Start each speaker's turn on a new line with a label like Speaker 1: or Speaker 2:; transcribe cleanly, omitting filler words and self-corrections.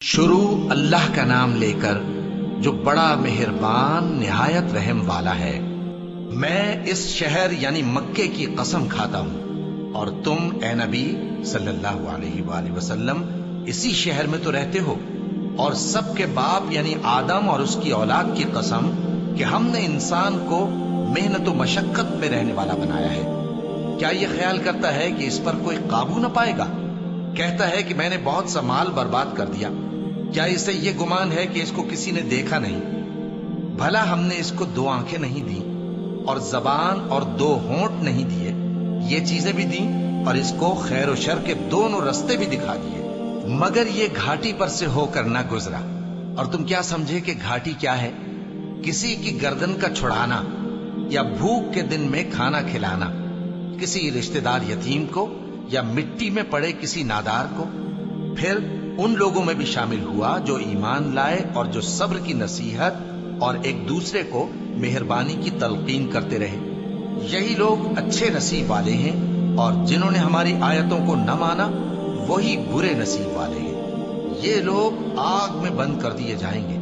Speaker 1: شروع اللہ کا نام لے کر جو بڑا مہربان نہایت رحم والا ہے۔ میں اس شہر یعنی مکے کی قسم کھاتا ہوں اور تم اے نبی صلی اللہ علیہ وآلہ وسلم اسی شہر میں تو رہتے ہو، اور سب کے باپ یعنی آدم اور اس کی اولاد کی قسم کہ ہم نے انسان کو محنت و مشقت میں رہنے والا بنایا ہے۔ کیا یہ خیال کرتا ہے کہ اس پر کوئی قابو نہ پائے گا؟ کہتا ہے کہ میں نے بہت سا مال برباد کر دیا۔ کیا اسے یہ گمان ہے کہ اس کو کسی نے دیکھا نہیں؟ بھلا ہم نے اس کو 2 آنکھیں نہیں دی اور زبان اور 2 ہونٹ نہیں دیے؟ یہ چیزیں بھی دیں اور اس کو خیر و شر کے دونوں رستے بھی دکھا دیے، مگر یہ گھاٹی پر سے ہو کر نہ گزرا۔ اور تم کیا سمجھے کہ گھاٹی کیا ہے؟ کسی کی گردن کا چھڑانا یا بھوک کے دن میں کھانا کھلانا، کسی رشتہ دار یتیم کو یا مٹی میں پڑے کسی نادار کو۔ پھر ان لوگوں میں بھی شامل ہوا جو ایمان لائے اور جو صبر کی نصیحت اور ایک دوسرے کو مہربانی کی تلقین کرتے رہے۔ یہی لوگ اچھے نصیب والے ہیں، اور جنہوں نے ہماری آیتوں کو نہ مانا وہی برے نصیب والے ہیں۔ یہ لوگ آگ میں بند کر دیے جائیں گے۔